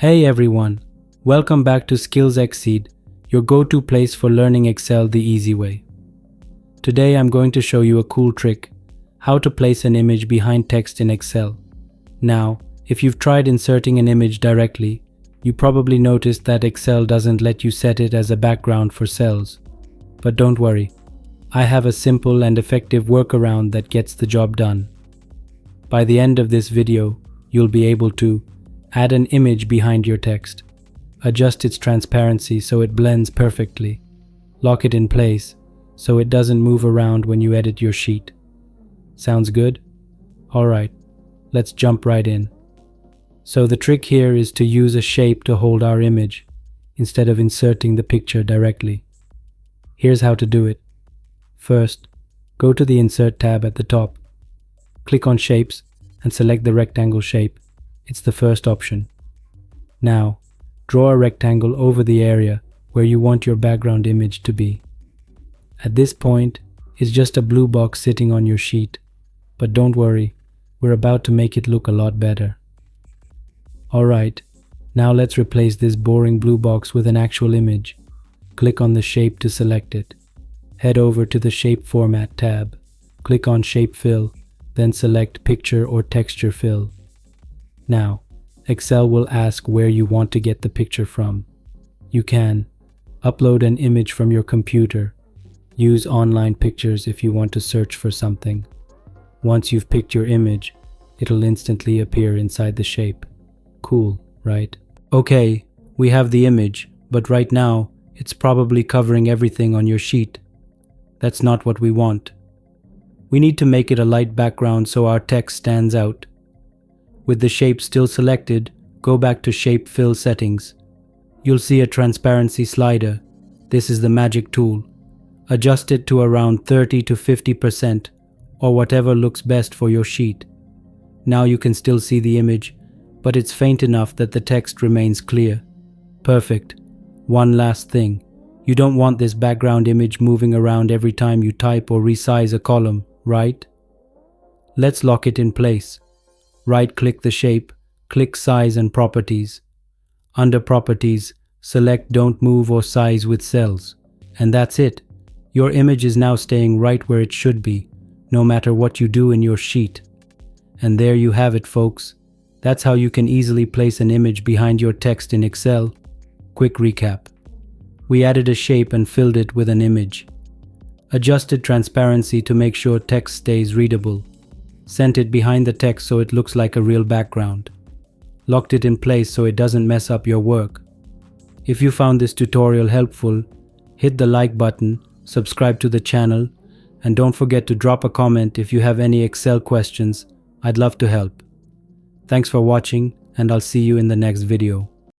Hey everyone, welcome back to Skills Exceed, your go-to place for learning Excel the easy way. Today I'm going to show you a cool trick, how to place an image behind text in Excel. Now, if you've tried inserting an image directly, you probably noticed that Excel doesn't let you set it as a background for cells. But don't worry, I have a simple and effective workaround that gets the job done. By the end of this video, you'll be able to add an image behind your text, adjust its transparency so it blends perfectly, lock it in place so it doesn't move around when you edit your sheet. Sounds good? Alright, let's jump right in. So the trick here is to use a shape to hold our image instead of inserting the picture directly. Here's how to do it. First, go to the Insert tab at the top. Click on Shapes and select the rectangle shape. It's the first option. Now, draw a rectangle over the area where you want your background image to be. At this point, it's just a blue box sitting on your sheet. But don't worry, we're about to make it look a lot better. Alright, now let's replace this boring blue box with an actual image. Click on the shape to select it. Head over to the Shape Format tab. Click on Shape Fill, then select Picture or Texture Fill. Now, Excel will ask where you want to get the picture from. You can upload an image from your computer. Use online pictures if you want to search for something. Once you've picked your image, it'll instantly appear inside the shape. Cool, right? Okay, we have the image, but right now, it's probably covering everything on your sheet. That's not what we want. We need to make it a light background so our text stands out. With the shape still selected, go back to Shape Fill Settings. You'll see a transparency slider. This is the magic tool. Adjust it to around 30 to 50% or whatever looks best for your sheet. Now you can still see the image, but it's faint enough that the text remains clear. Perfect. One last thing. You don't want this background image moving around every time you type or resize a column, right? Let's lock it in place. Right-click the shape, click Size and Properties. Under Properties, select Don't Move or Size with Cells. And that's it. Your image is now staying right where it should be, no matter what you do in your sheet. And there you have it, folks. That's how you can easily place an image behind your text in Excel. Quick recap. We added a shape and filled it with an image. Adjusted transparency to make sure text stays readable. Sent it behind the text so it looks like a real background. Locked it in place so it doesn't mess up your work. If you found this tutorial helpful, hit the like button, subscribe to the channel, and don't forget to drop a comment if you have any Excel questions. I'd love to help. Thanks for watching, and I'll see you in the next video.